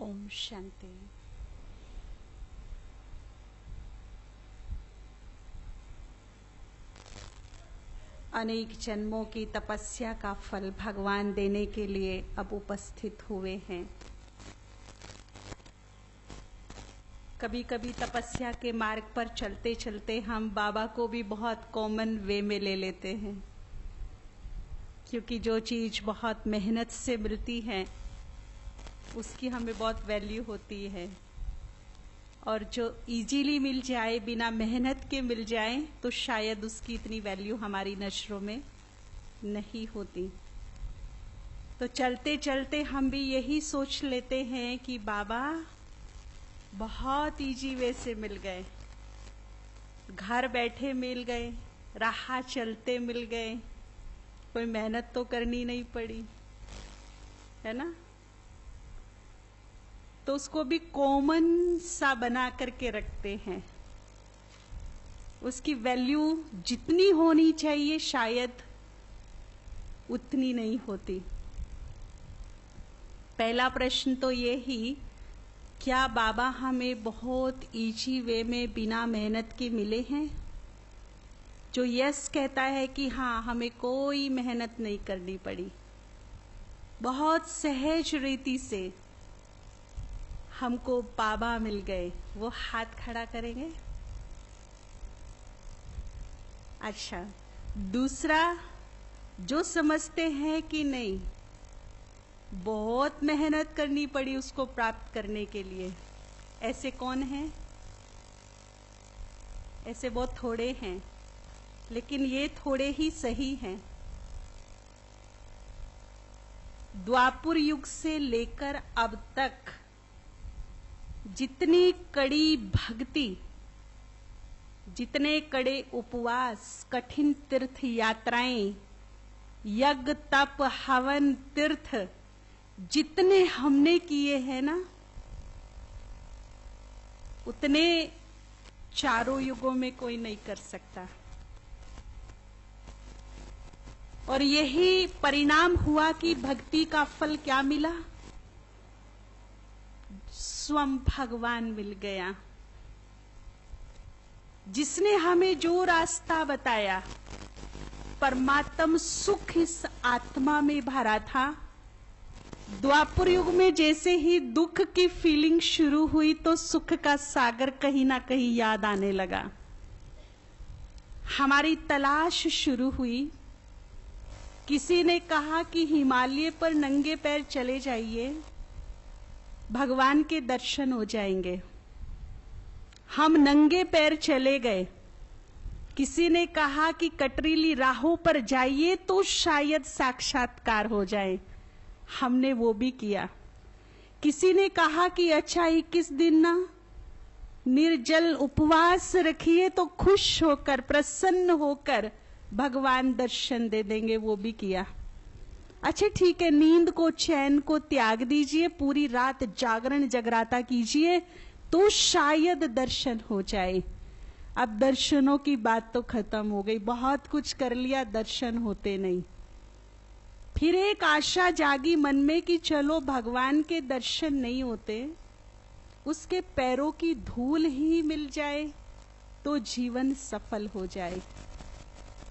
ओम शांति। अनेक जन्मों की तपस्या का फल भगवान देने के लिए अब उपस्थित हुए हैं। कभी कभी तपस्या के मार्ग पर चलते चलते हम बाबा को भी बहुत कॉमन वे में ले लेते हैं, क्योंकि जो चीज बहुत मेहनत से मिलती है उसकी हमें बहुत वैल्यू होती है, और जो इजीली मिल जाए, बिना मेहनत के मिल जाए, तो शायद उसकी इतनी वैल्यू हमारी नजरों में नहीं होती। तो चलते चलते हम भी यही सोच लेते हैं कि बाबा बहुत इजी वे से मिल गए, घर बैठे मिल गए, राह चलते मिल गए, कोई मेहनत तो करनी नहीं पड़ी, है ना। तो उसको भी कॉमन सा बना करके रखते हैं। उसकी वैल्यू जितनी होनी चाहिए शायद उतनी नहीं होती। पहला प्रश्न तो ये ही, क्या बाबा हमें बहुत इजी वे में बिना मेहनत के मिले हैं? जो यस कहता है कि हाँ, हमें कोई मेहनत नहीं करनी पड़ी, बहुत सहज रीति से हमको बाबा मिल गए, वो हाथ खड़ा करेंगे। अच्छा, दूसरा, जो समझते हैं कि नहीं, बहुत मेहनत करनी पड़ी उसको प्राप्त करने के लिए, ऐसे कौन हैं? ऐसे बहुत थोड़े हैं, लेकिन ये थोड़े ही सही हैं। द्वापर युग से लेकर अब तक जितनी कड़ी भक्ति, जितने कड़े उपवास, कठिन तीर्थ यात्राएं, यज्ञ तप हवन तीर्थ जितने हमने किए हैं ना, उतने चारों युगों में कोई नहीं कर सकता। और यही परिणाम हुआ कि भक्ति का फल क्या मिला? स्वयं भगवान मिल गया, जिसने हमें जो रास्ता बताया। परमात्म सुख इस आत्मा में भरा था। द्वापर युग में जैसे ही दुख की फीलिंग शुरू हुई तो सुख का सागर कहीं ना कहीं याद आने लगा। हमारी तलाश शुरू हुई। किसी ने कहा कि हिमालय पर नंगे पैर चले जाइए, भगवान के दर्शन हो जाएंगे। हम नंगे पैर चले गए। किसी ने कहा कि कटरीली राहों पर जाइए तो शायद साक्षात्कार हो जाए, हमने वो भी किया। किसी ने कहा कि अच्छा 21 दिन ना निर्जल उपवास रखिए तो खुश होकर, प्रसन्न होकर भगवान दर्शन दे देंगे, वो भी किया। अच्छा ठीक है, नींद को, चैन को त्याग दीजिए, पूरी रात जागरण जगराता कीजिए तो शायद दर्शन हो जाए। अब दर्शनों की बात तो खत्म हो गई, बहुत कुछ कर लिया, दर्शन होते नहीं। फिर एक आशा जागी मन में कि चलो भगवान के दर्शन नहीं होते, उसके पैरों की धूल ही मिल जाए तो जीवन सफल हो जाए।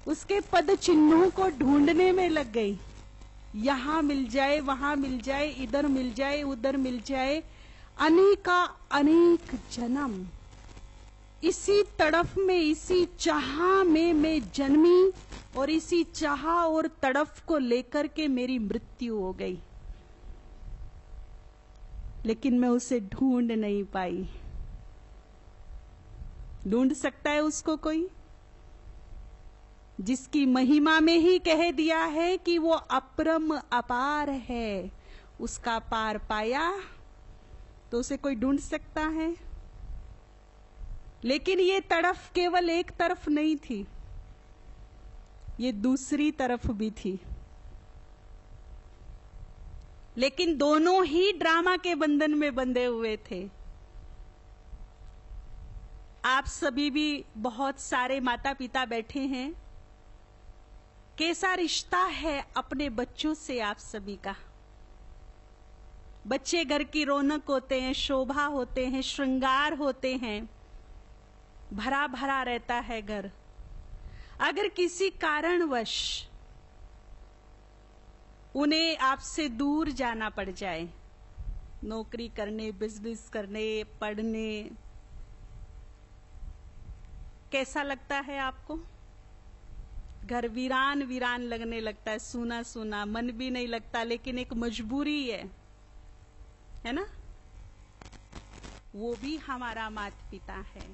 उसके पद चिन्हों को ढूंढने में लग गई। यहां मिल जाए, वहां मिल जाए, इधर मिल जाए, उधर मिल जाए। अनेका अनेक जन्म इसी तड़फ में, इसी चाह में मैं जन्मी, और इसी चाह और तड़फ को लेकर के मेरी मृत्यु हो गई। लेकिन मैं उसे ढूंढ नहीं पाई। ढूंढ सकता है उसको कोई? जिसकी महिमा में ही कह दिया है कि वो अपरम अपार है, उसका पार पाया, तो उसे कोई ढूंढ सकता है? लेकिन ये तड़फ केवल एक तरफ नहीं थी, ये दूसरी तरफ भी थी। लेकिन दोनों ही ड्रामा के बंधन में बंधे हुए थे। आप सभी भी, बहुत सारे माता पिता बैठे हैं, कैसा रिश्ता है अपने बच्चों से आप सभी का? बच्चे घर की रौनक होते हैं, शोभा होते हैं, श्रृंगार होते हैं, भरा भरा रहता है घर। अगर किसी कारणवश उन्हें आपसे दूर जाना पड़ जाए, नौकरी करने, बिजनेस करने, पढ़ने, कैसा लगता है आपको? घर वीरान वीरान लगने लगता है, सूना सूना, मन भी नहीं लगता, लेकिन एक मजबूरी है ना? वो भी हमारा माता पिता है,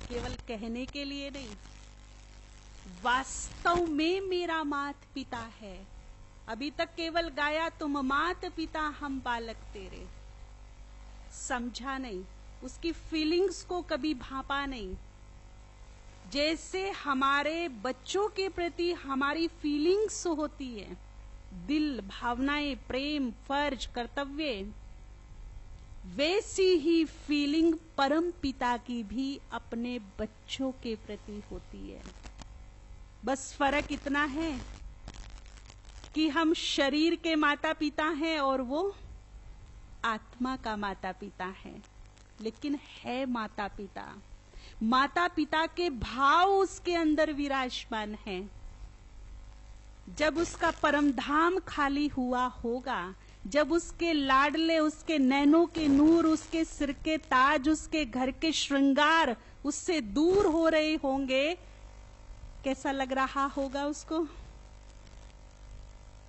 केवल कहने के लिए नहीं, वास्तव में मेरा माता पिता है। अभी तक केवल गाया तुम मात पिता हम बालक तेरे, समझा नहीं, उसकी फीलिंग्स को कभी भापा नहीं। जैसे हमारे बच्चों के प्रति हमारी फीलिंग्स होती है, दिल, भावनाएं, प्रेम, फर्ज, कर्तव्य, वैसी ही फीलिंग परम पिता की भी अपने बच्चों के प्रति होती है। बस फर्क इतना है कि हम शरीर के माता पिता हैं और वो आत्मा का माता पिता है, लेकिन है माता पिता। माता पिता के भाव उसके अंदर विराजमान है। जब उसका परम धाम खाली हुआ होगा, जब उसके लाडले, उसके नैनों के नूर, उसके सिर के ताज, उसके घर के श्रृंगार उससे दूर हो रहे होंगे, कैसा लग रहा होगा उसको?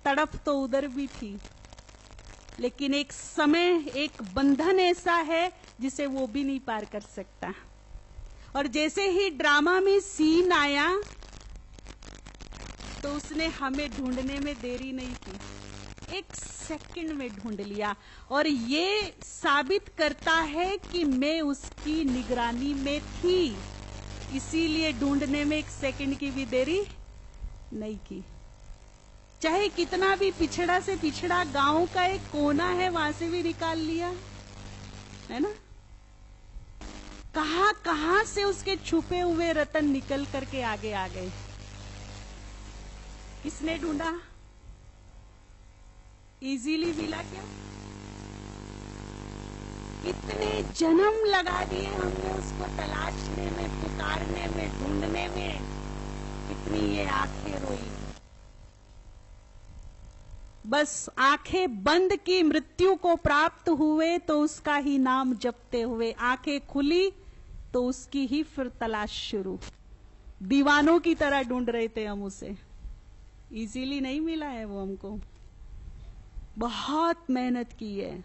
तड़प तो उधर भी थी, लेकिन एक समय, एक बंधन ऐसा है जिसे वो भी नहीं पार कर सकता। और जैसे ही ड्रामा में सीन आया तो उसने हमें ढूंढने में देरी नहीं की, 1 सेकंड में ढूंढ लिया। और ये साबित करता है कि मैं उसकी निगरानी में थी, इसीलिए ढूंढने में 1 सेकंड की भी देरी नहीं की। चाहे कितना भी पिछड़ा से पिछड़ा गांव का एक कोना है, वहां से भी निकाल लिया, है ना? कहां कहां से उसके छुपे हुए रतन निकल करके आगे आ गए। किसने ढूंढा? इजीली मिला क्या? कितने जन्म लगा दिए हमने उसको तलाशने में, पुकारने में, ढूंढने में। कितनी ये आंखें रोई। बस आंखें बंद की, मृत्यु को प्राप्त हुए तो उसका ही नाम जपते हुए, आंखें खुली तो उसकी ही फिर तलाश शुरू। दीवानों की तरह ढूंढ रहे थे हम उसे, इजीली नहीं मिला है वो हमको, बहुत मेहनत की है,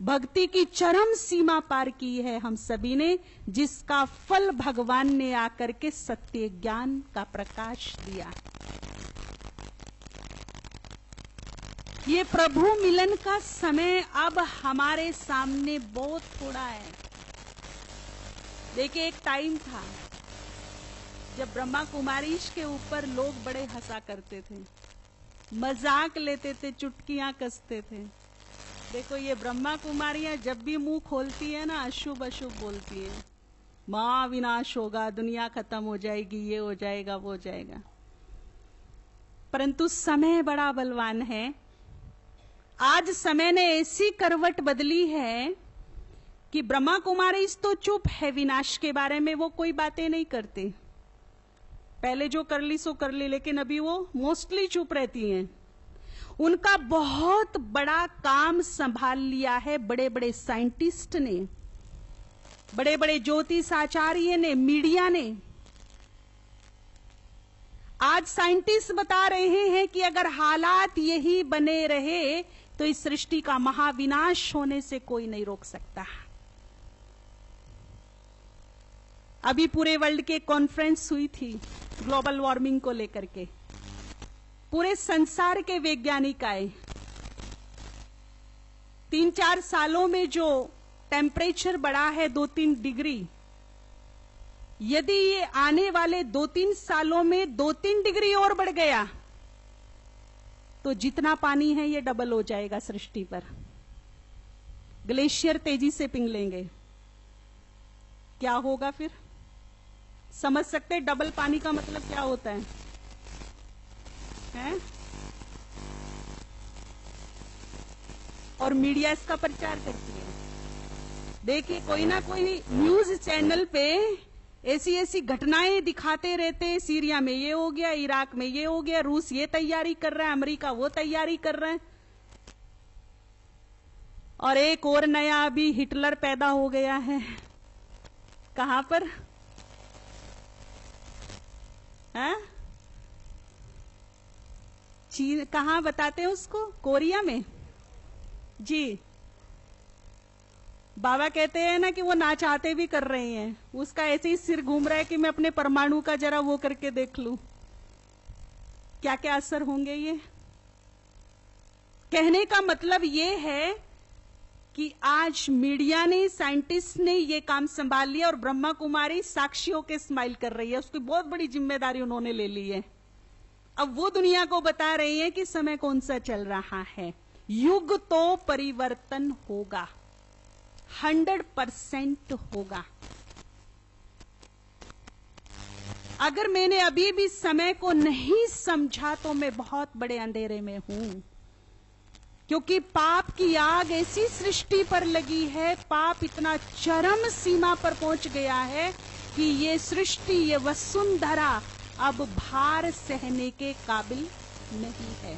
भक्ति की चरम सीमा पार की है हम सभी ने, जिसका फल भगवान ने आकर के सत्य ज्ञान का प्रकाश दिया। ये प्रभु मिलन का समय अब हमारे सामने बहुत थोड़ा है। देखिए, एक टाइम था जब ब्रह्मा कुमारीश के ऊपर लोग बड़े हंसा करते थे, मजाक लेते थे, चुटकियां कसते थे। देखो, ये ब्रह्मा कुमारियां जब भी मुंह खोलती है ना, अशुभ अशुभ बोलती है। मां विनाश होगा, दुनिया खत्म हो जाएगी, ये हो जाएगा, वो हो जाएगा। परंतु समय बड़ा बलवान है। आज समय ने ऐसी करवट बदली है कि ब्रह्मा कुमारी तो चुप है, विनाश के बारे में वो कोई बातें नहीं करती। पहले जो कर ली सो कर ली, लेकिन अभी वो मोस्टली चुप रहती हैं। उनका बहुत बड़ा काम संभाल लिया है बड़े बड़े साइंटिस्ट ने, बड़े बड़े ज्योतिषाचार्य ने, मीडिया ने। आज साइंटिस्ट बता रहे हैं कि अगर हालात यही बने रहे तो इस सृष्टि का महाविनाश होने से कोई नहीं रोक सकता। अभी पूरे वर्ल्ड के कॉन्फ्रेंस हुई थी ग्लोबल वार्मिंग को लेकर के, पूरे संसार के वैज्ञानिक आए। 3-4 सालों में जो टेम्परेचर बढ़ा है 2-3 डिग्री, यदि ये आने वाले 2-3 सालों में 2-3 डिग्री और बढ़ गया तो जितना पानी है ये डबल हो जाएगा सृष्टि पर। ग्लेशियर तेजी से पिघलेंगे। क्या होगा फिर? समझ सकते डबल पानी का मतलब क्या होता है? हैं? और मीडिया इसका प्रचार करती है। देखिए, कोई ना कोई न्यूज चैनल पे ऐसी ऐसी घटनाएं दिखाते रहते हैं, सीरिया में ये हो गया, इराक में ये हो गया, रूस ये तैयारी कर रहा है, अमेरिका वो तैयारी कर रहा है, और एक और नया अभी हिटलर पैदा हो गया है। कहां पर है? चीन, कहां बताते हैं उसको? कोरिया में जी। बाबा कहते हैं ना कि वो ना चाहते भी कर रहे हैं, उसका ऐसे ही सिर घूम रहा है कि मैं अपने परमाणु का जरा वो करके देख लूं क्या क्या असर होंगे। ये कहने का मतलब ये है कि आज मीडिया ने, साइंटिस्ट ने ये काम संभाल लिया और ब्रह्मा कुमारी साक्षियों के स्माइल कर रही है, उसकी बहुत बड़ी जिम्मेदारी उन्होंने ले ली है। अब वो दुनिया को बता रही है कि समय कौन सा चल रहा है। युग तो परिवर्तन होगा, 100% होगा। अगर मैंने अभी भी समय को नहीं समझा तो मैं बहुत बड़े अंधेरे में हूं, क्योंकि पाप की आग ऐसी सृष्टि पर लगी है, पाप इतना चरम सीमा पर पहुंच गया है कि ये सृष्टि, ये वसुंधरा अब भार सहने के काबिल नहीं है।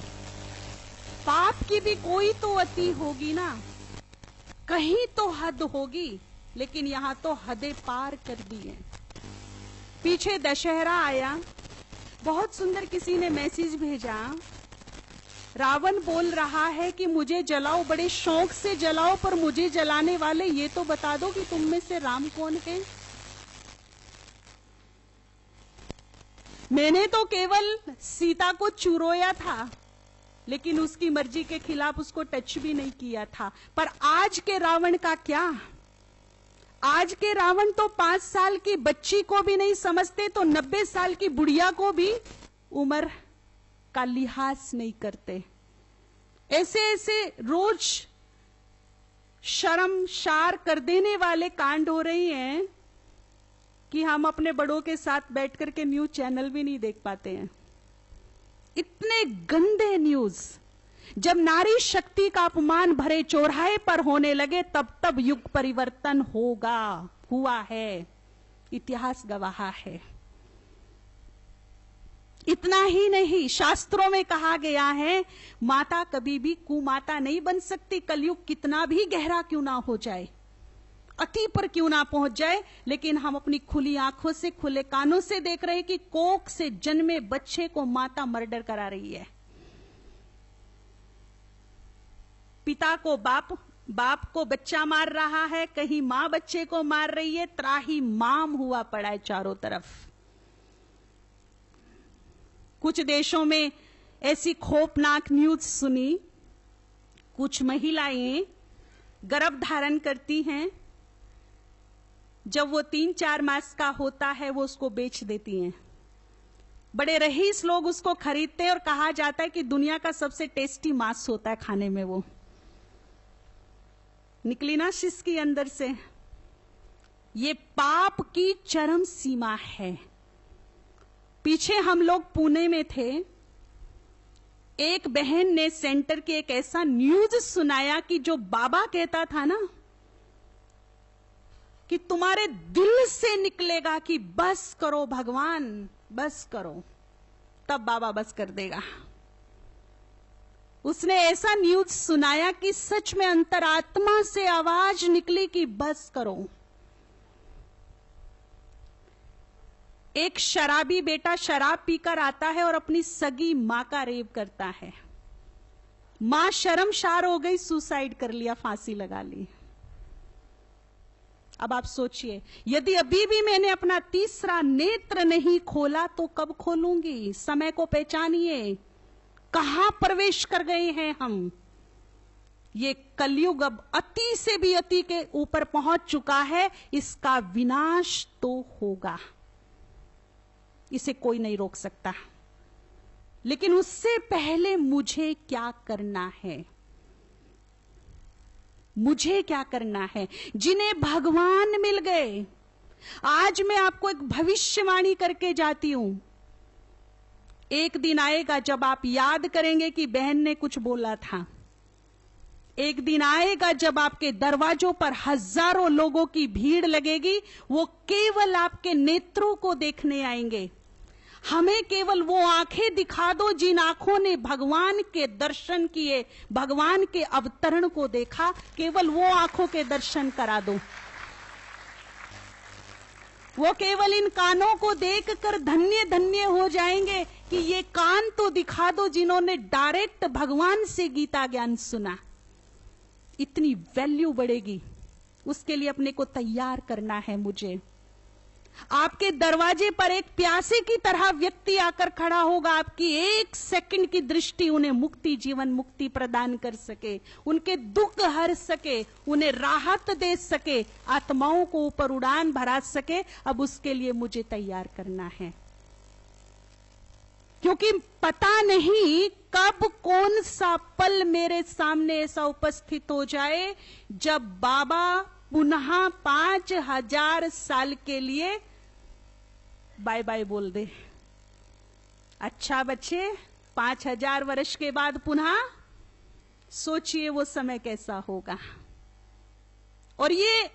पाप की भी कोई तो अति होगी ना, कहीं तो हद होगी, लेकिन यहां तो हदें पार कर दी है। पीछे दशहरा आया, बहुत सुंदर किसी ने मैसेज भेजा, रावण बोल रहा है कि मुझे जलाओ, बड़े शौक से जलाओ, पर मुझे जलाने वाले ये तो बता दो कि तुम में से राम कौन है। मैंने तो केवल सीता को चुरोया था, लेकिन उसकी मर्जी के खिलाफ उसको टच भी नहीं किया था। पर आज के रावण का क्या? आज के रावण तो 5 साल की बच्ची को भी नहीं समझते, तो 90 साल की बुढ़िया को भी उम्र का लिहाज नहीं करते। ऐसे ऐसे रोज शर्मसार कर देने वाले कांड हो रहे हैं कि हम अपने बड़ों के साथ बैठ करके न्यूज चैनल भी नहीं देख पाते हैं। इतने गंदे न्यूज। जब नारी शक्ति का अपमान भरे चौराहे पर होने लगे, तब तब युग परिवर्तन होगा, हुआ है, इतिहास गवाह है। इतना ही नहीं, शास्त्रों में कहा गया है, माता कभी भी कुमाता नहीं बन सकती। कलयुग कितना भी गहरा क्यों ना हो जाए, अति पर क्यों ना पहुंच जाए, लेकिन हम अपनी खुली आंखों से, खुले कानों से देख रहे हैं कि कोख से जन्मे बच्चे को माता मर्डर करा रही है। पिता को बाप, बाप को बच्चा मार रहा है, कहीं मां बच्चे को मार रही है, त्राही माम हुआ पड़ा है चारों तरफ। कुछ देशों में ऐसी खौफनाक न्यूज सुनी, कुछ महिलाएं गर्भ धारण करती हैं, जब वो 3-4 मास का होता है वो उसको बेच देती हैं। बड़े रईस लोग उसको खरीदते हैं और कहा जाता है कि दुनिया का सबसे टेस्टी मांस होता है खाने में। वो निकली ना शिश की अंदर से। ये पाप की चरम सीमा है। पीछे हम लोग पुणे में थे, एक बहन ने सेंटर के एक ऐसा न्यूज सुनाया कि जो बाबा कहता था ना कि तुम्हारे दिल से निकलेगा कि बस करो भगवान, बस करो, तब बाबा बस कर देगा। उसने ऐसा न्यूज सुनाया कि सच में अंतरात्मा से आवाज निकली कि बस करो। एक शराबी बेटा शराब पीकर आता है और अपनी सगी मां का रेप करता है। मां शर्मसार हो गई, सुसाइड कर लिया, फांसी लगा ली। अब आप सोचिए, यदि अभी भी मैंने अपना तीसरा नेत्र नहीं खोला तो कब खोलूंगी? समय को पहचानिए, कहां प्रवेश कर गए हैं हम। ये कलयुग अब अति से भी अति के ऊपर पहुंच चुका है। इसका विनाश तो होगा, इसे कोई नहीं रोक सकता। लेकिन उससे पहले मुझे क्या करना है? मुझे क्या करना है? जिन्हें भगवान मिल गए, आज मैं आपको एक भविष्यवाणी करके जाती हूं। एक दिन आएगा जब आप याद करेंगे कि बहन ने कुछ बोला था। एक दिन आएगा जब आपके दरवाजों पर हजारों लोगों की भीड़ लगेगी, वो केवल आपके नेत्रों को देखने आएंगे। हमें केवल वो आंखें दिखा दो जिन आंखों ने भगवान के दर्शन किए, भगवान के अवतरण को देखा, केवल वो आंखों के दर्शन करा दो। वो केवल इन कानों को देखकर धन्य धन्य हो जाएंगे कि ये कान तो दिखा दो जिन्होंने डायरेक्ट भगवान से गीता ज्ञान सुना। इतनी वैल्यू बढ़ेगी, उसके लिए अपने को तैयार करना है मुझे। आपके दरवाजे पर एक प्यासे की तरह व्यक्ति आकर खड़ा होगा, आपकी एक सेकंड की दृष्टि उन्हें मुक्ति, जीवन मुक्ति प्रदान कर सके, उनके दुख हर सके, उन्हें राहत दे सके, आत्माओं को ऊपर उड़ान भरा सके। अब उसके लिए मुझे तैयार करना है, क्योंकि पता नहीं कब कौन सा पल मेरे सामने ऐसा उपस्थित हो जाए जब बाबा पुनः 5000 साल के लिए बाय बाय बोल दे। अच्छा बच्चे, 5000 वर्ष के बाद पुनः सोचिए वो समय कैसा होगा। और ये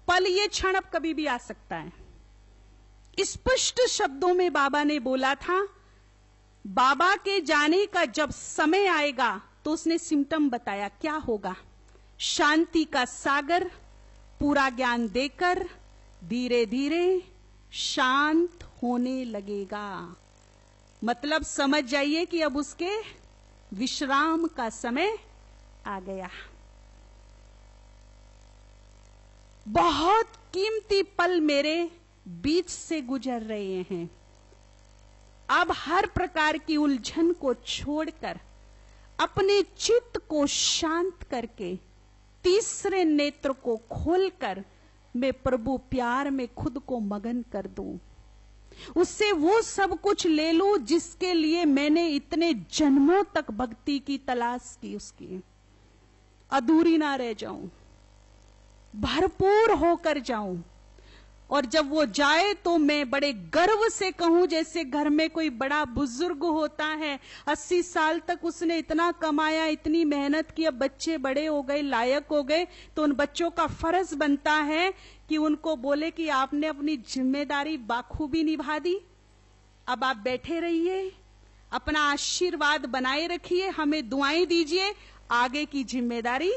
पल, ये क्षण अब कभी भी आ सकता है। स्पष्ट शब्दों में बाबा ने बोला था, बाबा के जाने का जब समय आएगा तो उसने सिम्टम बताया क्या होगा। शांति का सागर पूरा ज्ञान देकर धीरे धीरे शांत होने लगेगा। मतलब समझ जाइए कि अब उसके विश्राम का समय आ गया। बहुत कीमती पल मेरे बीच से गुजर रहे हैं। अब हर प्रकार की उलझन को छोड़कर, अपने चित्त को शांत करके, तीसरे नेत्र को खोलकर मैं प्रभु प्यार में खुद को मगन कर दूं, उससे वो सब कुछ ले लूं जिसके लिए मैंने इतने जन्मों तक भक्ति की तलाश की, उसकी अधूरी ना रह जाऊं, भरपूर होकर जाऊं। और जब वो जाए तो मैं बड़े गर्व से कहूं, जैसे घर में कोई बड़ा बुजुर्ग होता है, 80 साल तक उसने इतना कमाया, इतनी मेहनत की, अब बच्चे बड़े हो गए, लायक हो गए, तो उन बच्चों का फर्ज बनता है कि उनको बोले कि आपने अपनी जिम्मेदारी बाखूबी निभा दी, अब आप बैठे रहिए, अपना आशीर्वाद बनाए रखिए, हमें दुआएं दीजिए, आगे की जिम्मेदारी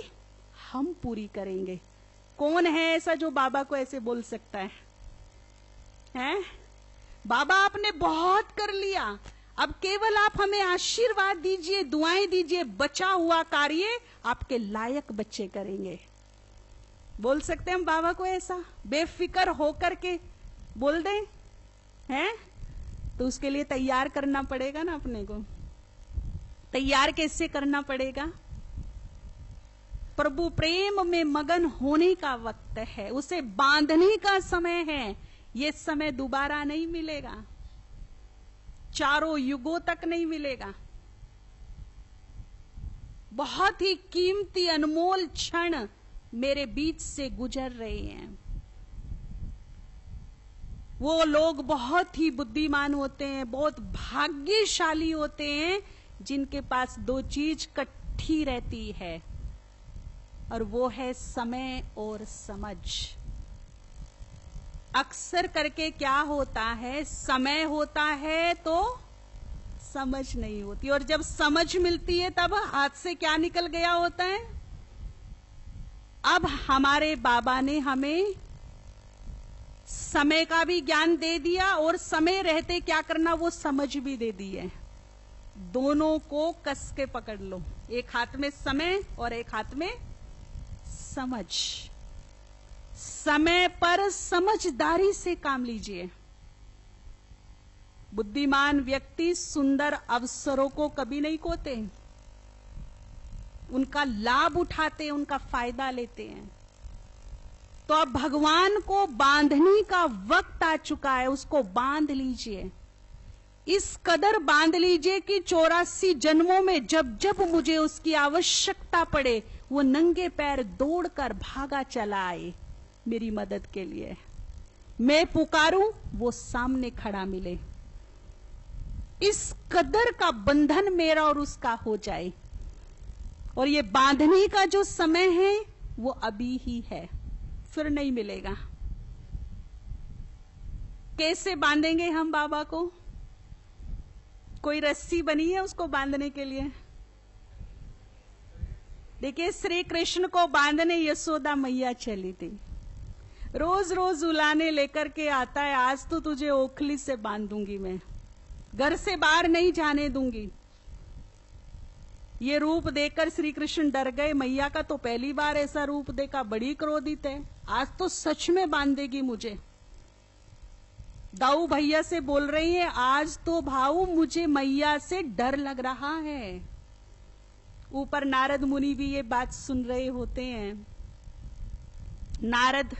हम पूरी करेंगे। कौन है ऐसा जो बाबा को ऐसे बोल सकता है? हैं? बाबा आपने बहुत कर लिया, अब केवल आप हमें आशीर्वाद दीजिए, दुआएं दीजिए, बचा हुआ कार्य आपके लायक बच्चे करेंगे। बोल सकते हम बाबा को ऐसा बेफिक्र होकर के बोल दें? हैं? तो उसके लिए तैयार करना पड़ेगा ना अपने को। तैयार कैसे करना पड़ेगा? प्रभु प्रेम में मगन होने का वक्त है, उसे बांधने का समय है। ये समय दोबारा नहीं मिलेगा, चारों युगों तक नहीं मिलेगा। बहुत ही कीमती अनमोल क्षण मेरे बीच से गुजर रहे हैं। वो लोग बहुत ही बुद्धिमान होते हैं, बहुत भाग्यशाली होते हैं, जिनके पास दो चीज इकट्ठी रहती है, और वो है समय और समझ। अक्सर करके क्या होता है, समय होता है तो समझ नहीं होती, और जब समझ मिलती है तब हाथ से क्या निकल गया होता है। अब हमारे बाबा ने हमें समय का भी ज्ञान दे दिया, और समय रहते क्या करना वो समझ भी दे दी है। दोनों को कस के पकड़ लो, एक हाथ में समय और एक हाथ में समझ। समय पर समझदारी से काम लीजिए। बुद्धिमान व्यक्ति सुंदर अवसरों को कभी नहीं खोते, उनका लाभ उठाते, उनका फायदा लेते हैं। तो अब भगवान को बांधने का वक्त आ चुका है, उसको बांध लीजिए। इस कदर बांध लीजिए कि 84 जन्मों में जब जब मुझे उसकी आवश्यकता पड़े, वो नंगे पैर दौड़कर भागा चला आए मेरी मदद के लिए। मैं पुकारूं, वो सामने खड़ा मिले। इस कदर का बंधन मेरा और उसका हो जाए। और ये बांधने का जो समय है वो अभी ही है, फिर नहीं मिलेगा। कैसे बांधेंगे हम बाबा को? कोई रस्सी बनी है उसको बांधने के लिए? देखिए, श्री कृष्ण को बांधने यशोदा मैया चली थी। रोज रोज उलाने लेकर के आता है, आज तो तुझे ओखली से बांध दूंगी, मैं घर से बाहर नहीं जाने दूंगी। ये रूप देखकर श्री कृष्ण डर गए। मैया का तो पहली बार ऐसा रूप देखा, बड़ी क्रोधित है, आज तो सच में बांध देगी मुझे। दाऊ भैया से बोल रही है, आज तो भाऊ मुझे मैया से डर लग रहा है। ऊपर नारद मुनि भी ये बात सुन रहे होते हैं। नारद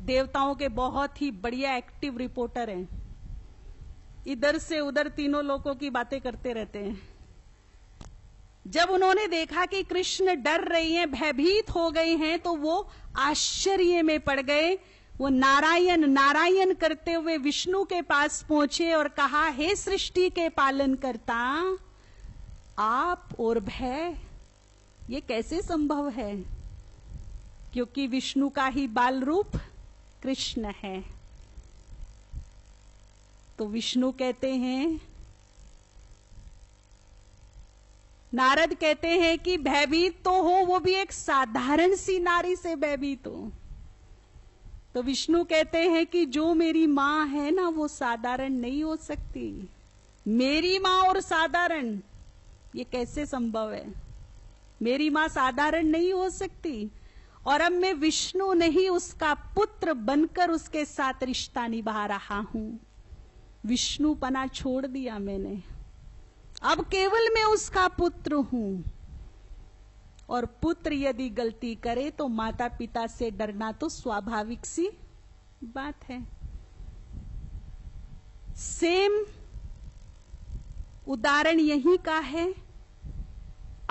देवताओं के बहुत ही बढ़िया एक्टिव रिपोर्टर हैं, इधर से उधर तीनों लोगों की बातें करते रहते हैं। जब उन्होंने देखा कि कृष्ण डर रही हैं, भयभीत हो गए हैं, तो वो आश्चर्य में पड़ गए। वो नारायण नारायण करते हुए विष्णु के पास पहुंचे और कहा, हे सृष्टि के पालन करता, आप और भय, ये कैसे संभव है? क्योंकि विष्णु का ही बाल रूप कृष्ण है। तो विष्णु कहते हैं, नारद कहते हैं कि भयभीत तो हो, वो भी एक साधारण सी नारी से भयभीत हो। तो विष्णु कहते हैं कि जो मेरी मां है ना, वो साधारण नहीं हो सकती। मेरी मां और साधारण, ये कैसे संभव है? मेरी मां साधारण नहीं हो सकती। और अब मैं विष्णु नहीं, उसका पुत्र बनकर उसके साथ रिश्ता निभा रहा हूं। विष्णुपना छोड़ दिया मैंने, अब केवल मैं उसका पुत्र हूं। और पुत्र यदि गलती करे तो माता पिता से डरना तो स्वाभाविक सी बात है। सेम उदाहरण यही का है।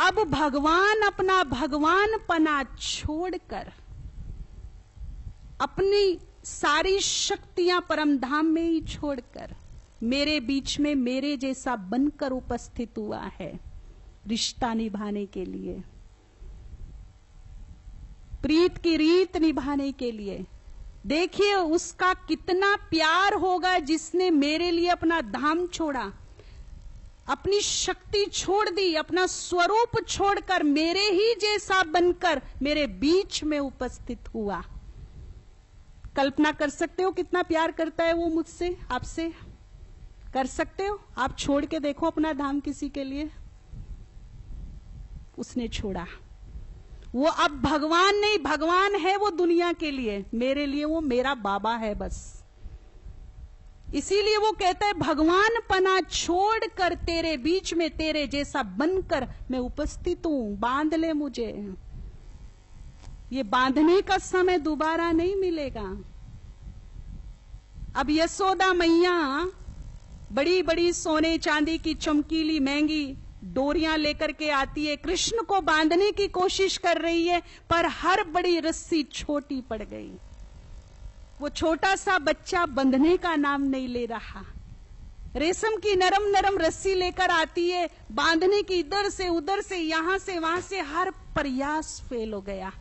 अब भगवान अपना भगवानपना छोड़कर अपनी सारी शक्तियां परमधाम में ही छोड़कर मेरे बीच में मेरे जैसा बनकर उपस्थित हुआ है, रिश्ता निभाने के लिए, प्रीत की रीत निभाने के लिए। देखिए उसका कितना प्यार होगा जिसने मेरे लिए अपना धाम छोड़ा, अपनी शक्ति छोड़ दी, अपना स्वरूप छोड़कर मेरे ही जैसा बनकर मेरे बीच में उपस्थित हुआ। कल्पना कर सकते हो कितना प्यार करता है वो मुझसे, आपसे? कर सकते हो? आप छोड़ के देखो अपना धाम किसी के लिए। उसने छोड़ा। वो अब भगवान नहीं, भगवान है वो दुनिया के लिए, मेरे लिए वो मेरा बाबा है बस। इसीलिए वो कहता है, भगवानपना छोड़कर तेरे बीच में तेरे जैसा बनकर मैं उपस्थित हूं, बांध ले मुझे। ये बांधने का समय दोबारा नहीं मिलेगा। अब यशोदा मैया बड़ी बड़ी सोने चांदी की चमकीली महंगी डोरियां लेकर के आती है, कृष्ण को बांधने की कोशिश कर रही है, पर हर बड़ी रस्सी छोटी पड़ गई। वो छोटा सा बच्चा बंधने का नाम नहीं ले रहा। रेशम की नरम नरम रस्सी लेकर आती है, बांधने की इधर से उधर से यहां से वहां से, हर प्रयास फेल हो गया।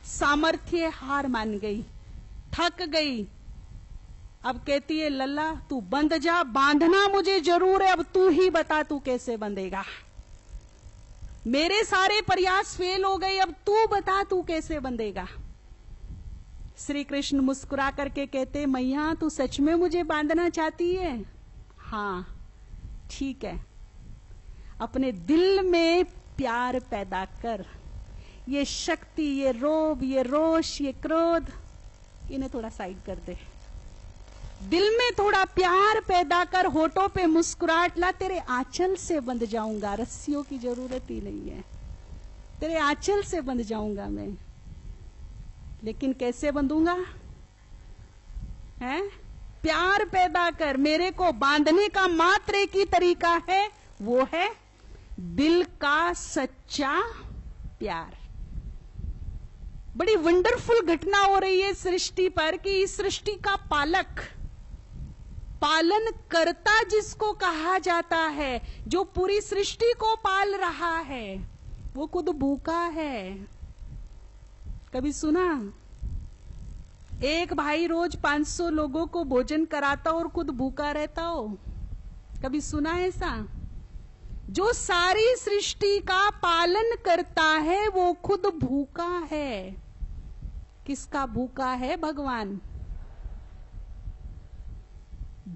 सामर्थ्य हार मान गई, थक गई। अब कहती है, लल्ला तू बंध जा, बांधना मुझे जरूर है, अब तू ही बता तू कैसे बंधेगा। मेरे सारे प्रयास फेल हो गए, अब तू बता तू कैसे बंधेगा। श्री कृष्ण मुस्कुरा करके कहते, मैया तू सच में मुझे बांधना चाहती है? हाँ ठीक है। अपने दिल में प्यार पैदा कर। ये शक्ति, ये रोब, ये रोष, ये क्रोध, इन्हें थोड़ा साइड कर दे। दिल में थोड़ा प्यार पैदा कर, होठों पे मुस्कुराहट ला। तेरे आंचल से बंध जाऊंगा, रस्सियों की जरूरत ही नहीं है, तेरे आंचल से बंध जाऊंगा मैं। लेकिन कैसे बंधूंगा? है प्यार पैदा कर। मेरे को बांधने का मात्र एक ही तरीका है, वो है दिल का सच्चा प्यार। बड़ी वंडरफुल घटना हो रही है सृष्टि पर कि इस सृष्टि का पालक, पालन करता जिसको कहा जाता है, जो पूरी सृष्टि को पाल रहा है, वो खुद भूखा है। कभी सुना? एक भाई रोज 500 लोगों को भोजन कराता और खुद भूखा रहता हो? कभी सुना ऐसा? जो सारी सृष्टि का पालन करता है वो खुद भूखा है। किसका भूखा है? भगवान।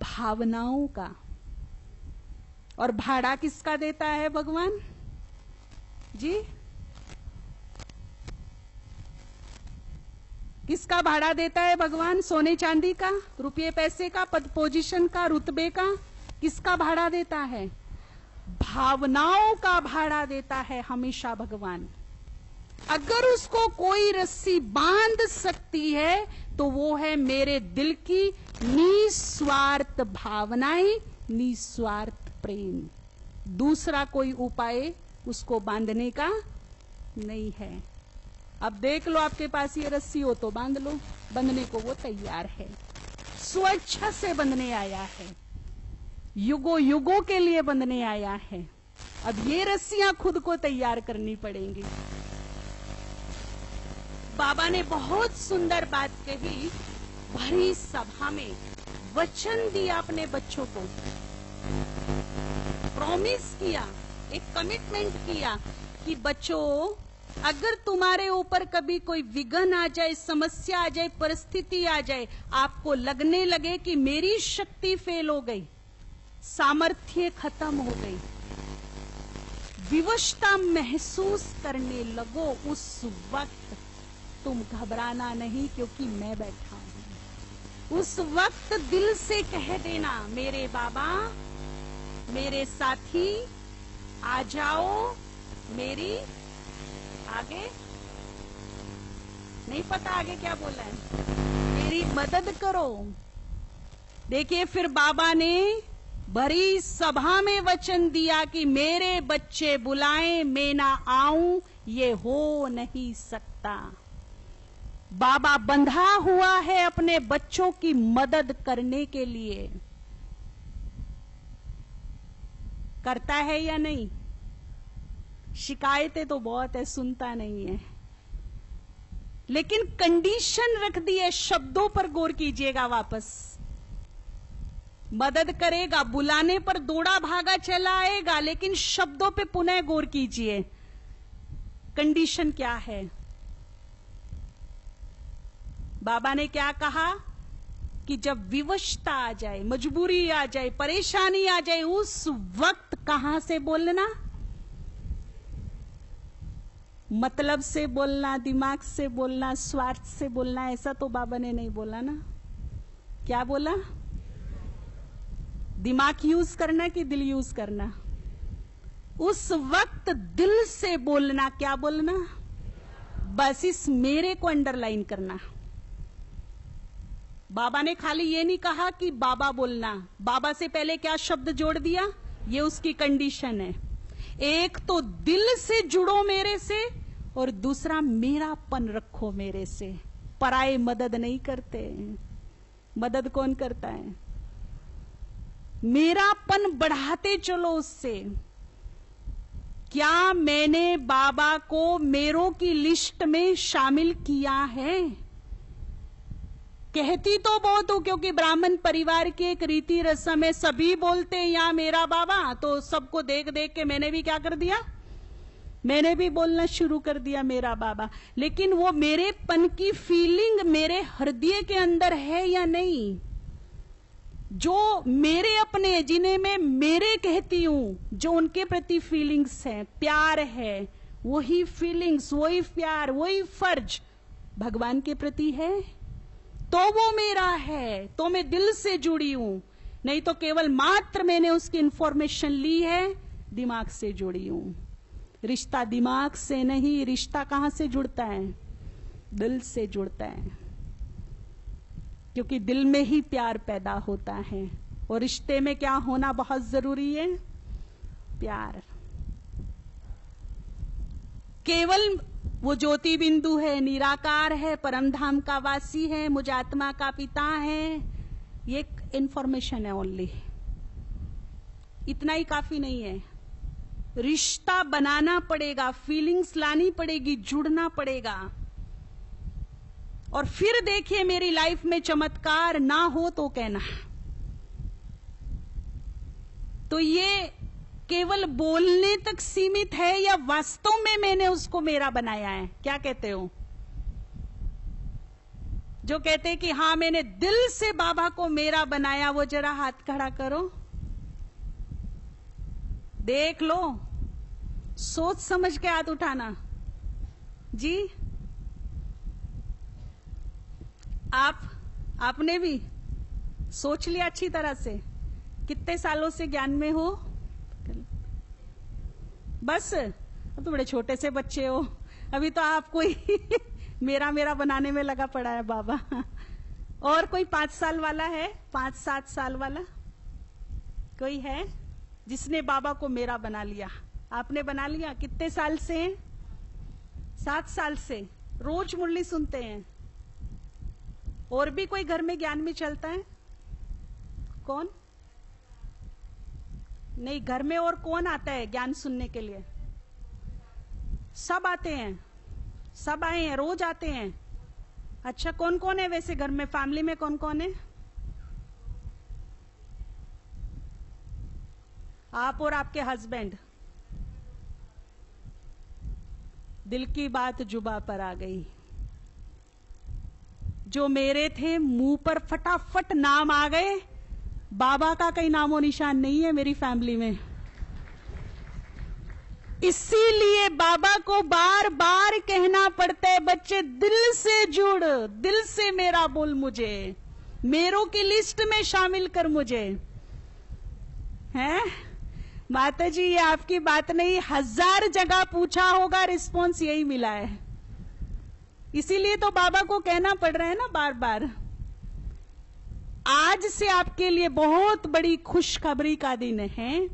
भावनाओं का। और भाड़ा किसका देता है भगवान जी? किसका भाड़ा देता है भगवान? सोने चांदी का, रुपये पैसे का, पद पोजीशन का, रुतबे का? किसका भाड़ा देता है? भावनाओं का भाड़ा देता है हमेशा भगवान। अगर उसको कोई रस्सी बांध सकती है तो वो है मेरे दिल की निस्वार्थ भावनाएं, निस्वार्थ प्रेम। दूसरा कोई उपाय उसको बांधने का नहीं है। अब देख लो, आपके पास ये रस्सी हो तो बांध लो। बंधने को वो तैयार है, स्वेच्छा से बंधने आया है, युगों युगों के लिए बंधने आया है। अब ये रस्सियां खुद को तैयार करनी पड़ेंगी। बाबा ने बहुत सुंदर बात कही, भरी सभा में वचन दिया अपने बच्चों को, प्रॉमिस किया, एक कमिटमेंट किया कि बच्चों, अगर तुम्हारे ऊपर कभी कोई विघ्न आ जाए, समस्या आ जाए, परिस्थिति आ जाए, आपको लगने लगे कि मेरी शक्ति फेल हो गई, सामर्थ्य खत्म हो गई, विवशता महसूस करने लगो, उस वक्त तुम घबराना नहीं, क्योंकि मैं बैठा हूं। उस वक्त दिल से कह देना, मेरे बाबा, मेरे साथी, आ जाओ मेरी आगे, नहीं पता आगे क्या बोला है, मेरी मदद करो। देखिए, फिर बाबा ने भरी सभा में वचन दिया कि मेरे बच्चे बुलाएं, मैं ना आऊं, ये हो नहीं सकता। बाबा बंधा हुआ है अपने बच्चों की मदद करने के लिए। करता है या नहीं? शिकायतें तो बहुत है, सुनता नहीं है, लेकिन कंडीशन रख दी है। शब्दों पर गौर कीजिएगा वापस। मदद करेगा, बुलाने पर दौड़ा भागा चला आएगा, लेकिन शब्दों पे पुनः गौर कीजिए। कंडीशन क्या है? बाबा ने क्या कहा कि जब विवशता आ जाए, मजबूरी आ जाए, परेशानी आ जाए, उस वक्त कहां से बोलना? मतलब से बोलना, दिमाग से बोलना, स्वार्थ से बोलना, ऐसा तो बाबा ने नहीं बोला ना। क्या बोला? दिमाग यूज करना कि दिल यूज करना? उस वक्त दिल से बोलना। क्या बोलना? बस इस मेरे को अंडरलाइन करना। बाबा ने खाली ये नहीं कहा कि बाबा बोलना, बाबा से पहले क्या शब्द जोड़ दिया? ये उसकी कंडीशन है। एक तो दिल से जुड़ो मेरे से, और दूसरा मेरापन रखो मेरे से। पराये मदद नहीं करते। मदद कौन करता है? मेरापन बढ़ाते चलो उससे। क्या मैंने बाबा को मेरों की लिस्ट में शामिल किया है? कहती तो बहुत हूं, क्योंकि ब्राह्मण परिवार की एक रीति रस्म है, सभी बोलते हैं यहाँ मेरा बाबा, तो सबको देख देख के मैंने भी क्या कर दिया? मैंने भी बोलना शुरू कर दिया मेरा बाबा। लेकिन वो मेरेपन की फीलिंग मेरे हृदय के अंदर है या नहीं? जो मेरे अपने, जिन्हें मैं मेरे कहती हूं, जो उनके प्रति फीलिंग्स है, प्यार है, वही फीलिंग्स, वही प्यार, वही फर्ज भगवान के प्रति है, तो वो मेरा है, तो मैं दिल से जुड़ी हूं। नहीं तो केवल मात्र मैंने उसकी इंफॉर्मेशन ली है, दिमाग से जुड़ी हूं। रिश्ता दिमाग से नहीं, रिश्ता कहां से जुड़ता है? दिल से जुड़ता है, क्योंकि दिल में ही प्यार पैदा होता है। और रिश्ते में क्या होना बहुत जरूरी है? प्यार। केवल वो ज्योति बिंदु है, निराकार है, परमधाम का वासी है, मुझ आत्मा का पिता है, ये इंफॉर्मेशन है ओनली। इतना ही काफी नहीं है। रिश्ता बनाना पड़ेगा, फीलिंग्स लानी पड़ेगी, जुड़ना पड़ेगा। और फिर देखिए मेरी लाइफ में चमत्कार, ना हो तो कहना। तो ये केवल बोलने तक सीमित है या वास्तव में मैंने उसको मेरा बनाया है? क्या कहते हो? जो कहते हैं कि हाँ मैंने दिल से बाबा को मेरा बनाया, वो जरा हाथ खड़ा करो, देख लो, सोच समझ के हाथ उठाना जी। आपने भी सोच लिया अच्छी तरह से? कितने सालों से ज्ञान में हो? बस अब तो बड़े छोटे से बच्चे हो, अभी तो आपको ही मेरा मेरा बनाने में लगा पड़ा है बाबा। और कोई 5 साल वाला है? 5-7 साल वाला कोई है जिसने बाबा को मेरा बना लिया? आपने बना लिया? कितने साल से? 7 साल से रोज मुरली सुनते हैं। और भी कोई घर में ज्ञान में चलता है? कौन? नहीं, घर में और कौन आता है ज्ञान सुनने के लिए? सब आते हैं, सब आए हैं, रोज आते हैं। अच्छा, कौन कौन है वैसे घर में? फैमिली में कौन कौन है? आप और आपके हस्बैंड। दिल की बात जुबा पर आ गई। जो मेरे थे मुंह पर फटाफट नाम आ गए, बाबा का कहीं नामो निशान नहीं है मेरी फैमिली में। इसीलिए बाबा को बार बार कहना पड़ता है, बच्चे दिल से जुड़, दिल से मेरा बोल, मुझे मेरों की लिस्ट में शामिल कर मुझे। हैं माता जी, ये आपकी बात नहीं, 1000 जगह पूछा होगा, रिस्पॉन्स यही मिला है। इसीलिए तो बाबा को कहना पड़ रहा है ना बार बार। आज से आपके लिए बहुत बड़ी खुशखबरी का दिन है।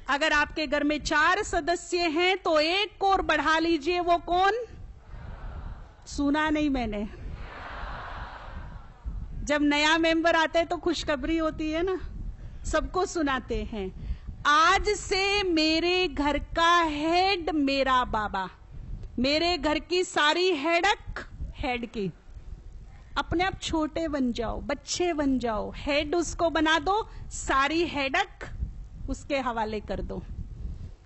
अगर आपके घर में 4 सदस्य हैं तो एक को और बढ़ा लीजिए। वो कौन? सुना नहीं मैंने। जब नया मेंबर आता है तो खुशखबरी होती है ना, सबको सुनाते हैं। आज से मेरे घर का हेड मेरा बाबा, मेरे घर की सारी हेडक हेड की। अपने आप छोटे बन जाओ, बच्चे बन जाओ, हेड उसको बना दो, सारी हेडक उसके हवाले कर दो।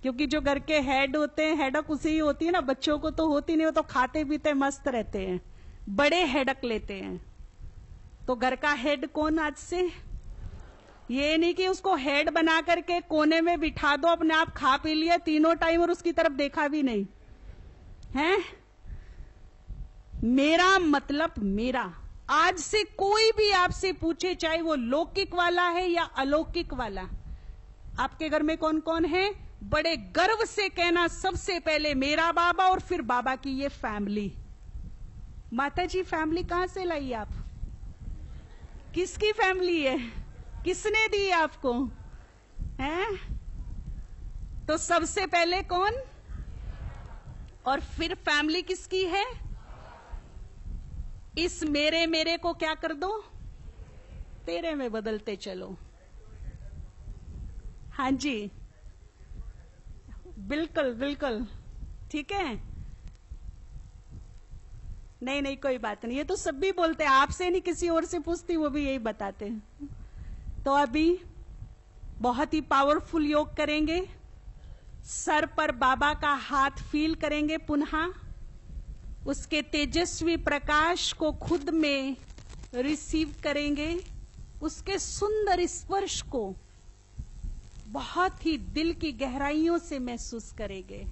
क्योंकि जो घर के हेड होते हैं, हेडक उसी ही होती है ना, बच्चों को तो होती नहीं, वो तो खाते पीते मस्त रहते हैं, बड़े हेडक लेते हैं। तो घर का हेड कौन आज से? ये नहीं कि उसको हेड बना करके कोने में बिठा दो, अपने आप खा पी लिया तीनों टाइम और उसकी तरफ देखा भी नहीं है। मेरा मतलब मेरा। आज से कोई भी आपसे पूछे, चाहे वो लौकिक वाला है या अलौकिक वाला, आपके घर में कौन कौन है, बड़े गर्व से कहना सबसे पहले मेरा बाबा और फिर बाबा की ये फैमिली। माता जी, फैमिली कहां से लाई आप? किसकी फैमिली है? किसने दी आपको? हैं? तो सबसे पहले कौन और फिर फैमिली किसकी है? इस मेरे मेरे को क्या कर दो, तेरे में बदलते चलो। हाँ जी, बिल्कुल बिल्कुल, ठीक है। नहीं नहीं, कोई बात नहीं, ये तो सब भी बोलते हैं, आपसे नहीं किसी और से पूछती, वो भी यही बताते हैं। तो अभी बहुत ही पावरफुल योग करेंगे। सर पर बाबा का हाथ फील करेंगे, पुनः उसके तेजस्वी प्रकाश को खुद में रिसीव करेंगे, उसके सुंदर स्पर्श को बहुत ही दिल की गहराइयों से महसूस करेंगे।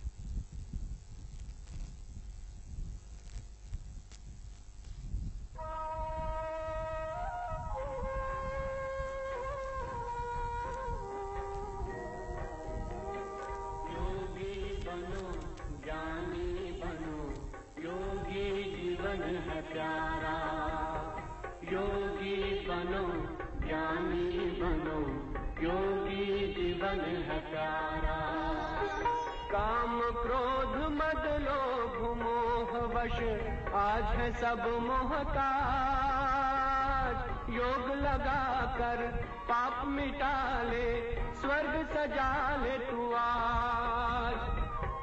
प्यारा योगी बनो, ज्ञानी बनो, योगी जीवन है प्यारा। काम क्रोध मद लोभ मोह वश आज है सब मोहताज। योग लगा कर पाप मिटा ले, स्वर्ग सजा ले तू आज।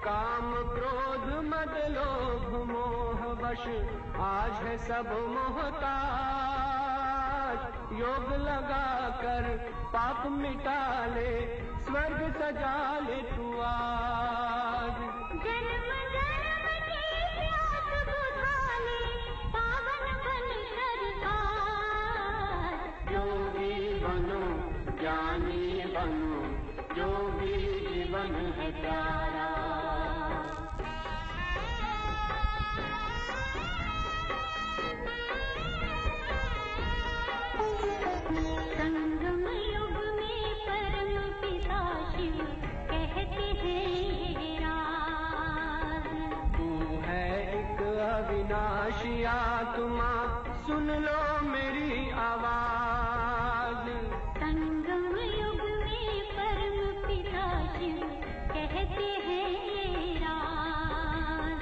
काम क्रोध मद लोभ मोह वश आज है सब मोहताज। योग लगा कर पाप मिटा ले, स्वर्ग सजा ले तू आज। जन्म जन्म की प्यास बुझा ले, पावन बन सरकार। योगी बनो ज्ञानी बनो, योगी जीवन है प्यारा। संगम युग में परम पिता शिव कहते हैं राज। तू है एक अविनाशी आत्मा, सुन लो मेरी आवाज। संगम युग में परम पिता शिव कहते हैं राज।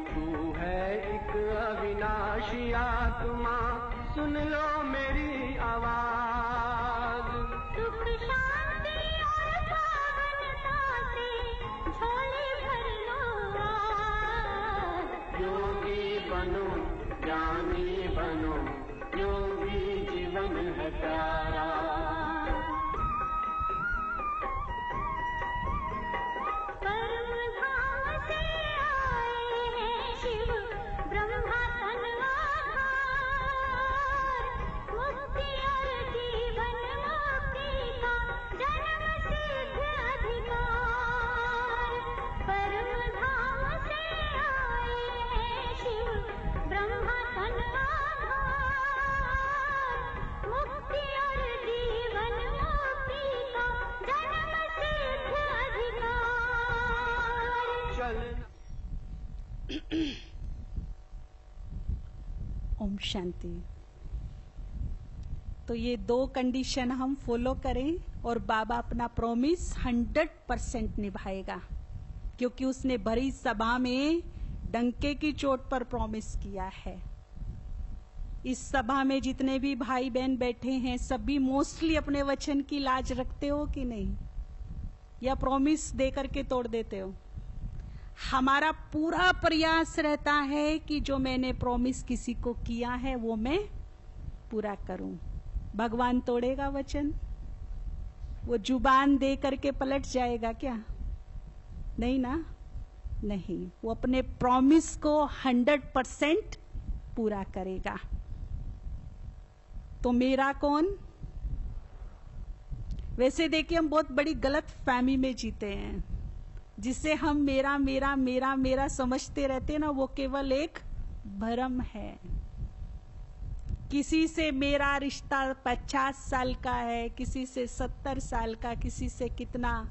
तू है एक अविनाशी आत्मा, सुन लो मेरी आवाज। सुख शांति और पावनता से झोले भर लो आज। योगी बनो ज्ञानी बनो, योगी जीवन है प्यारा। परम धाम से आए हैं शिव ब्रह्मा तन आधार। मुक्ति और जीवन मुक्ति का जन्म सिद्ध अधिकार। परम धाम से आए हैं शिव ब्रह्मा तन आधार। मुक्ति और जीवन मुक्ति का जन्म सिद्ध अधिकार। चल ओम शांति। तो ये 2 कंडीशन हम फॉलो करें और बाबा अपना प्रॉमिस 100% निभाएगा, क्योंकि उसने भरी सभा में डंके की चोट पर प्रॉमिस किया है। इस सभा में जितने भी भाई बहन बैठे हैं सभी मोस्टली अपने वचन की लाज रखते हो कि नहीं, या प्रॉमिस दे करके तोड़ देते हो? हमारा पूरा प्रयास रहता है कि जो मैंने प्रॉमिस किसी को किया है वो मैं पूरा करूं। भगवान तोड़ेगा वचन? वो जुबान दे करके पलट जाएगा क्या? नहीं ना, नहीं। वो अपने प्रॉमिस को 100% पूरा करेगा। तो मेरा कौन? वैसे देखिए हम बहुत बड़ी गलत फहमी में जीते हैं, जिसे हम मेरा मेरा मेरा मेरा समझते रहते हैं ना, वो केवल एक भ्रम है। किसी से मेरा रिश्ता 50 साल का है, किसी से 70 साल का, किसी से कितना,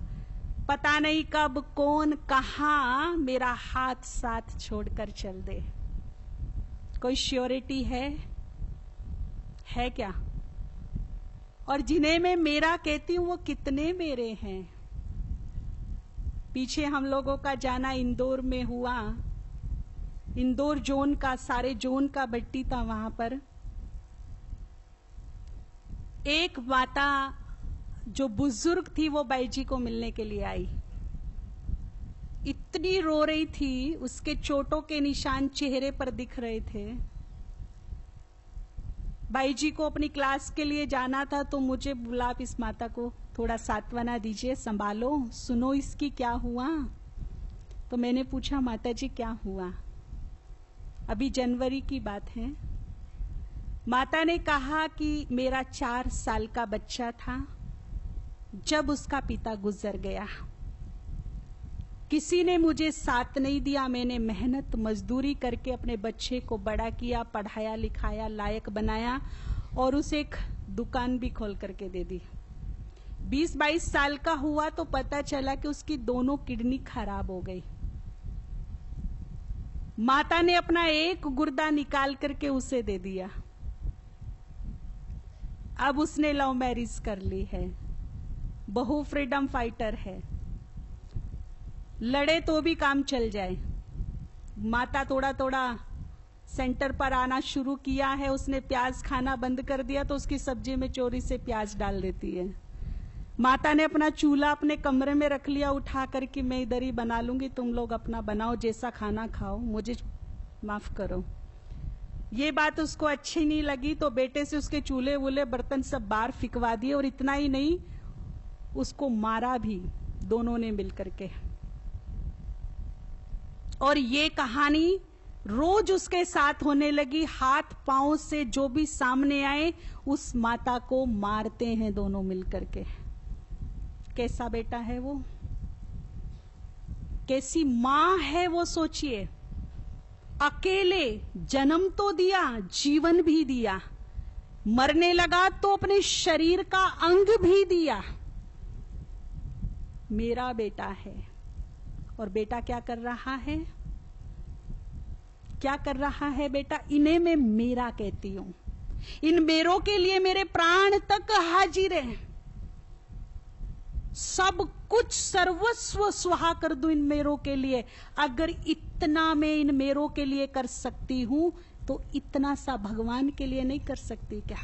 पता नहीं कब कौन कहां मेरा हाथ साथ छोड़कर चल दे। कोई श्योरिटी है क्या? और जिन्हें मैं मेरा कहती हूं वो कितने मेरे हैं? पीछे हम लोगों का जाना इंदौर में हुआ। इंदौर जोन का, सारे जोन का भट्टी था वहां पर। एक माता जो बुजुर्ग थी वो बाई जी को मिलने के लिए आई। इतनी रो रही थी, उसके चोटों के निशान चेहरे पर दिख रहे थे। बाई जी को अपनी क्लास के लिए जाना था, तो मुझे बोला आप इस माता को थोड़ा सांत्वना दीजिए, संभालो, सुनो इसकी क्या हुआ। तो मैंने पूछा माता जी क्या हुआ? अभी जनवरी की बात है। माता ने कहा कि मेरा 4 साल का बच्चा था जब उसका पिता गुजर गया। किसी ने मुझे साथ नहीं दिया। मैंने मेहनत मजदूरी करके अपने बच्चे को बड़ा किया, पढ़ाया लिखाया, लायक बनाया और उसे एक दुकान भी खोल करके दे दी। 20-22 साल का हुआ तो पता चला कि उसकी दोनों किडनी खराब हो गई। माता ने अपना एक गुर्दा निकाल करके उसे दे दिया। अब उसने लव मैरिज कर ली है, बहु फ्रीडम फाइटर है, लड़े तो भी काम चल जाए। माता थोड़ा थोड़ा सेंटर पर आना शुरू किया है। उसने प्याज खाना बंद कर दिया तो उसकी सब्जी में चोरी से प्याज डाल देती है। माता ने अपना चूल्हा अपने कमरे में रख लिया उठा करके, मैं इधर ही बना लूंगी, तुम लोग अपना बनाओ, जैसा खाना खाओ, मुझे माफ करो। ये बात उसको अच्छी नहीं लगी तो बेटे से उसके चूल्हे वूल्हे बर्तन सब बाहर फिकवा दिए, और इतना ही नहीं उसको मारा भी दोनों ने मिलकर के। और ये कहानी रोज उसके साथ होने लगी। हाथ पांव से जो भी सामने आए उस माता को मारते हैं दोनों मिलकर के। कैसा बेटा है वो, कैसी मां है वो, सोचिए। अकेले जन्म तो दिया, जीवन भी दिया, मरने लगा तो अपने शरीर का अंग भी दिया। मेरा बेटा है। और बेटा क्या कर रहा है, क्या कर रहा है बेटा? इन्हें मैं मेरा कहती हूं। इन मेरों के लिए मेरे प्राण तक हाजिर है। सब कुछ सर्वस्व सुहा कर दूं इन मेरों के लिए। अगर इतना मैं इन मेरों के लिए कर सकती हूं तो इतना सा भगवान के लिए नहीं कर सकती क्या?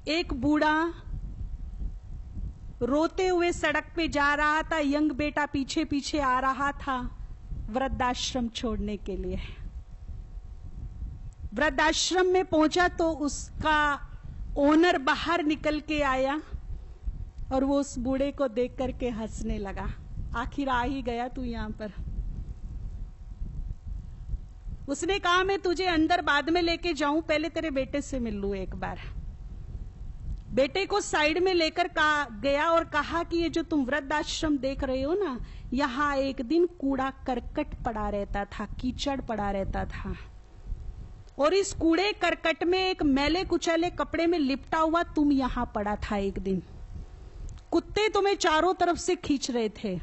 एक बूढ़ा रोते हुए सड़क पे जा रहा था, यंग बेटा पीछे पीछे आ रहा था वृद्धाश्रम छोड़ने के लिए। वृद्धाश्रम में पहुंचा तो उसका ओनर बाहर निकल के आया और वो उस बूढ़े को देख करके हंसने लगा। आखिर आ ही गया तू यहां पर। उसने कहा मैं तुझे अंदर बाद में लेके जाऊं, पहले तेरे बेटे से मिल लूं एक बार। बेटे को साइड में लेकर गया और कहा कि ये जो तुम वृद्धाश्रम देख रहे हो ना, यहाँ एक दिन कूड़ा करकट पड़ा रहता था, कीचड़ पड़ा रहता था, और इस कूड़े करकट में एक मैले कुचले कपड़े में लिपटा हुआ तुम यहाँ पड़ा था एक दिन। कुत्ते तुम्हें चारों तरफ से खींच रहे थे,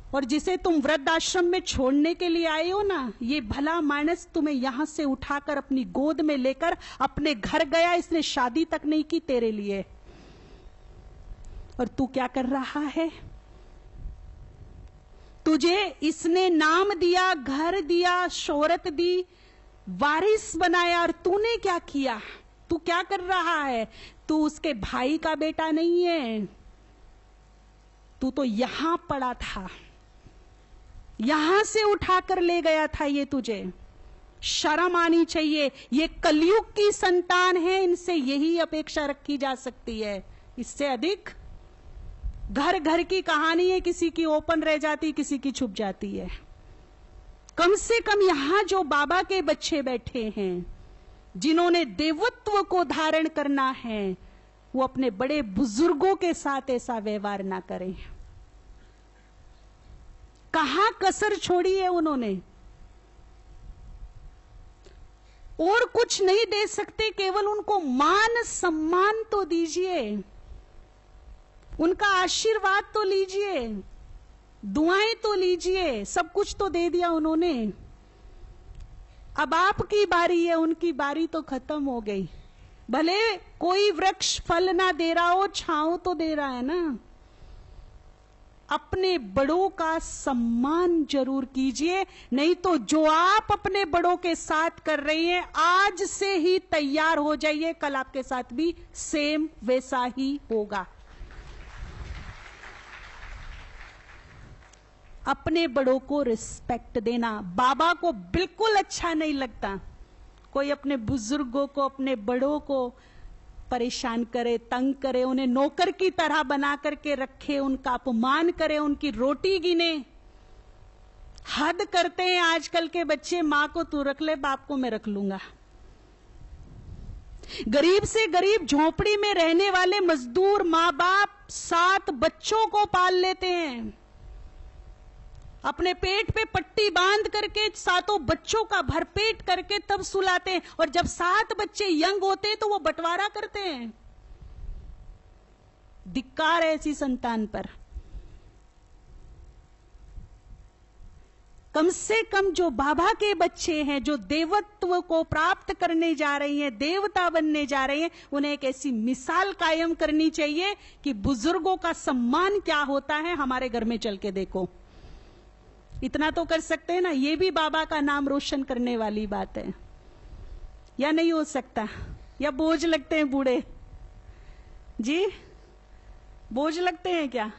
और जिसे तुम वृद्धाश्रम में छोड़ने के लिए आए हो ना, ये भला मानस तुम्हें यहां से उठाकर अपनी गोद में लेकर अपने घर गया। इसने शादी तक नहीं की तेरे लिए, और तू क्या कर रहा है? तुझे इसने नाम दिया, घर दिया, शोहरत दी, वारिस बनाया, और तूने क्या किया? तू क्या कर रहा है? तू उसके भाई का बेटा नहीं है, तू तो यहां पड़ा था, यहां से उठाकर ले गया था ये तुझे। शर्म आनी चाहिए। ये कलयुग की संतान है, इनसे यही अपेक्षा रखी जा सकती है, इससे अधिक। घर घर की कहानी है, किसी की ओपन रह जाती, किसी की छुप जाती है। कम से कम यहां जो बाबा के बच्चे बैठे हैं, जिन्होंने देवत्व को धारण करना है, वो अपने बड़े बुजुर्गों के साथ ऐसा व्यवहार ना करें। कहां कसर छोड़ी है उन्होंने? और कुछ नहीं दे सकते, केवल उनको मान सम्मान तो दीजिए, उनका आशीर्वाद तो लीजिए, दुआएं तो लीजिए। सब कुछ तो दे दिया उन्होंने। अब आपकी बारी है, उनकी बारी तो खत्म हो गई। भले कोई वृक्ष फल ना दे रहा हो, छांव तो दे रहा है ना। अपने बड़ों का सम्मान जरूर कीजिए, नहीं तो जो आप अपने बड़ों के साथ कर रही हैं, आज से ही तैयार हो जाइए, कल आपके साथ भी सेम वैसा ही होगा। अपने बड़ों को रिस्पेक्ट देना। बाबा को बिल्कुल अच्छा नहीं लगता कोई अपने बुजुर्गों को, अपने बड़ों को परेशान करे, तंग करे, उन्हें नौकर की तरह बना करके रखे, उनका अपमान करे, उनकी रोटी गिने। हद करते हैं आजकल के बच्चे। मां को तू रख ले, बाप को मैं रख लूंगा। गरीब से गरीब झोपड़ी में रहने वाले मजदूर मां बाप 7 बच्चों को पाल लेते हैं, अपने पेट पे पट्टी बांध करके 7 बच्चों का भरपेट करके तब सुलाते हैं, और जब 7 बच्चे यंग होते हैं तो वो बंटवारा करते हैं। धिक्कार है ऐसी संतान पर। कम से कम जो बाबा के बच्चे हैं, जो देवत्व को प्राप्त करने जा रही हैं, देवता बनने जा रहे हैं, उन्हें एक ऐसी मिसाल कायम करनी चाहिए कि बुजुर्गों का सम्मान क्या होता है, हमारे घर में चल के देखो। इतना तो कर सकते हैं ना। ये भी बाबा का नाम रोशन करने वाली बात है, या नहीं हो सकता? या बोझ लगते हैं बूढ़े? जी, बोझ लगते हैं क्या?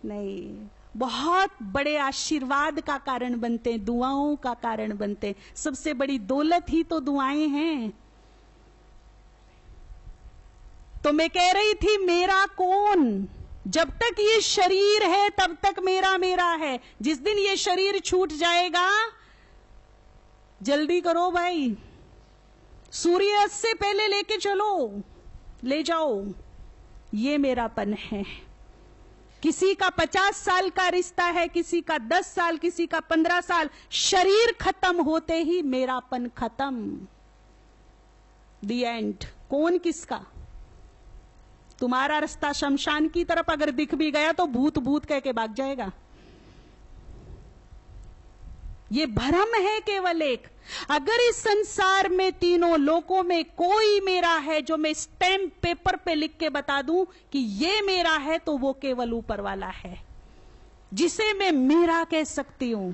नहीं, बहुत बड़े आशीर्वाद का कारण बनते हैं, दुआओं का कारण बनते हैं। सबसे बड़ी दौलत ही तो दुआएं हैं। तो मैं कह रही थी, मेरा कौन? जब तक ये शरीर है तब तक मेरा मेरा है। जिस दिन ये शरीर छूट जाएगा, जल्दी करो भाई, सूर्यास्त से पहले लेके चलो, ले जाओ। ये मेरापन है। किसी का 50 साल का रिश्ता है, किसी का 10 साल, किसी का 15 साल। शरीर खत्म होते ही मेरापन खत्म। The end. कौन किसका? तुम्हारा रास्ता शमशान की तरफ अगर दिख भी गया तो भूत भूत कह के भाग जाएगा। ये भ्रम है केवल एक। अगर इस संसार में तीनों लोकों में कोई मेरा है जो मैं स्टैम्प पेपर पे लिख के बता दूं कि ये मेरा है, तो वो केवल ऊपर वाला है, जिसे मैं मेरा कह सकती हूं।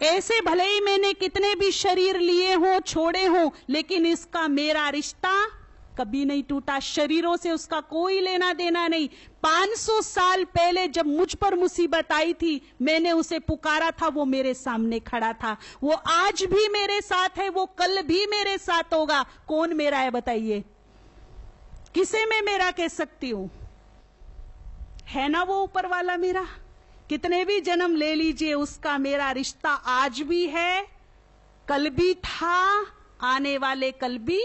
ऐसे भले ही मैंने कितने भी शरीर लिए हों, छोड़े हों, लेकिन इसका मेरा रिश्ता कभी नहीं टूटा। शरीरों से उसका कोई लेना देना नहीं। 500 साल पहले जब मुझ पर मुसीबत आई थी, मैंने उसे पुकारा था, वो मेरे सामने खड़ा था। वो आज भी मेरे साथ है, वो कल भी मेरे साथ होगा। कौन मेरा है बताइए? किसे मैं मेरा कह सकती हूं? है ना वो ऊपर वाला मेरा। कितने भी जन्म ले लीजिए, उसका मेरा रिश्ता आज भी है, कल भी था, आने वाले कल भी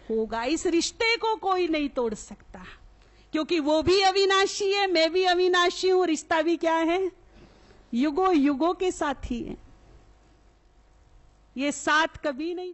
होगा। इस रिश्ते को कोई नहीं तोड़ सकता, क्योंकि वो भी अविनाशी है, मैं भी अविनाशी हूं। रिश्ता भी क्या है? युगों युगों के साथी है। ये साथ कभी नहीं